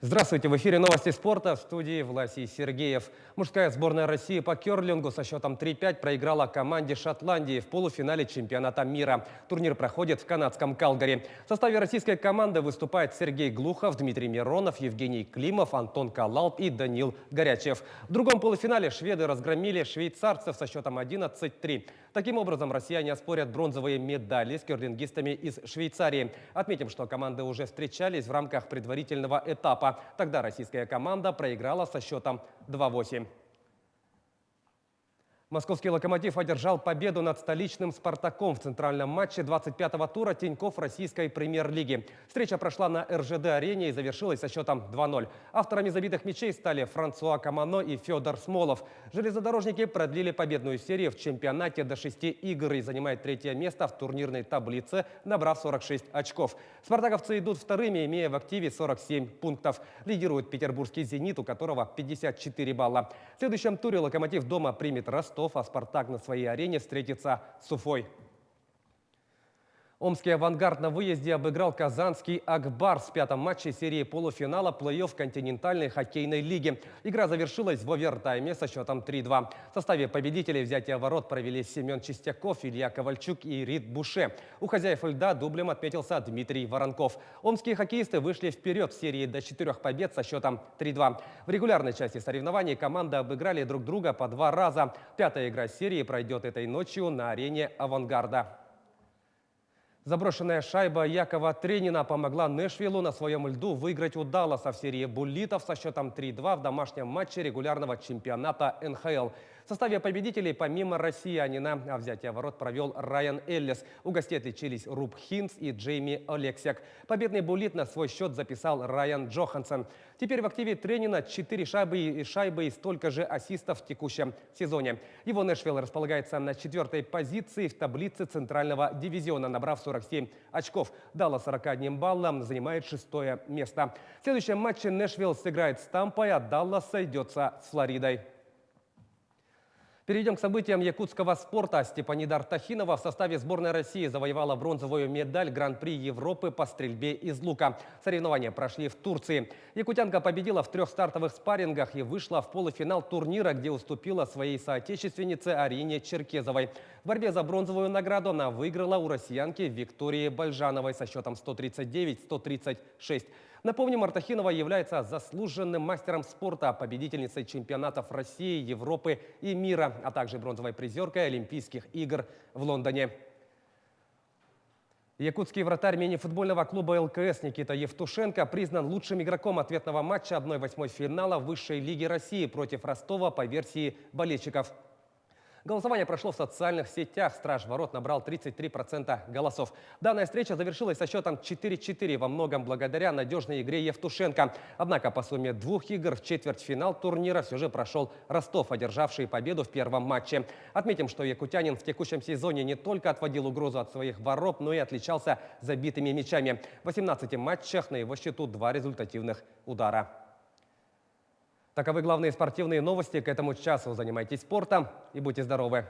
Здравствуйте, в эфире новости спорта, в студии Власий Сергеев. Мужская сборная России по керлингу со счетом 3-5 проиграла команде Шотландии в полуфинале чемпионата мира. Турнир проходит в канадском Калгари. В составе российской команды выступает Сергей Глухов, Дмитрий Миронов, Евгений Климов, Антон Калалп и Данил Горячев. В другом полуфинале шведы разгромили швейцарцев со счетом 11-3. Таким образом, россияне оспорят бронзовые медали с керлингистами из Швейцарии. Отметим, что команды уже встречались в рамках предварительного этапа. Тогда российская команда проиграла со счетом 2-8. Московский «Локомотив» одержал победу над столичным «Спартаком» в центральном матче 25-го тура Тинькофф российской премьер-лиги. Встреча прошла на РЖД-арене и завершилась со счетом 2-0. Авторами забитых мячей стали Франсуа Камано и Федор Смолов. Железнодорожники продлили победную серию в чемпионате до 6 игр и занимают третье место в турнирной таблице, набрав 46 очков. Спартаковцы идут вторыми, имея в активе 47 пунктов. Лидирует петербургский «Зенит», у которого 54 балла. В следующем туре «Локомотив» дома примет Ростов, а «Спартак» на своей арене встретится с Уфой. Омский «Авангард» на выезде обыграл казанский «Акбарс» в пятом матче серии полуфинала плей-офф континентальной хоккейной лиги. Игра завершилась в овертайме со счетом 3-2. В составе победителей взятия ворот провели Семен Чистяков, Илья Ковальчук и Рит Буше. У хозяев льда дублем отметился Дмитрий Воронков. Омские хоккеисты вышли вперед в серии до 4 побед со счетом 3-2. В регулярной части соревнований команды обыграли друг друга по 2 раза. Пятая игра серии пройдет этой ночью на арене «Авангарда». Заброшенная шайба Якова Тренина помогла Нэшвиллу на своем льду выиграть у Далласа в серии буллитов со счетом 3-2 в домашнем матче регулярного чемпионата НХЛ. В составе победителей помимо россиянина взятие ворот провел Райан Эллис. У гостей отличились Руб Хинц и Джейми Олексяк. Победный буллит на свой счет записал Райан Джоханссон. Теперь в активе Тренина 4 шайбы и столько же ассистов в текущем сезоне. Его Нэшвилл располагается на 4-й позиции в таблице центрального дивизиона, набрав 47 очков. Даллас 41 баллом занимает 6-е место. В следующем матче Нэшвилл сыграет с Тампой, а Даллас сойдется с Флоридой. Перейдем к событиям якутского спорта. Степанида Артахинова в составе сборной России завоевала бронзовую медаль Гран-при Европы по стрельбе из лука. Соревнования прошли в Турции. Якутянка победила в 3 стартовых спаррингах и вышла в полуфинал турнира, где уступила своей соотечественнице Арине Черкезовой. В борьбе за бронзовую награду она выиграла у россиянки Виктории Бальжановой со счетом 139-136. Напомним, Артахинова является заслуженным мастером спорта, победительницей чемпионатов России, Европы и мира, а также бронзовой призеркой Олимпийских игр в Лондоне. Якутский вратарь мини-футбольного клуба ЛКС Никита Евтушенко признан лучшим игроком ответного матча 1/8 финала Высшей лиги России против Ростова по версии болельщиков. Голосование прошло в социальных сетях. Страж ворот набрал 33% голосов. Данная встреча завершилась со счетом 4-4 во многом благодаря надежной игре Евтушенко. Однако по сумме 2 игр в четвертьфинал турнира все же прошел Ростов, одержавший победу в первом матче. Отметим, что якутянин в текущем сезоне не только отводил угрозу от своих ворот, но и отличался забитыми мячами. В 18 матчах на его счету 2 результативных удара. Таковы главные спортивные новости к этому часу. Занимайтесь спортом и будьте здоровы!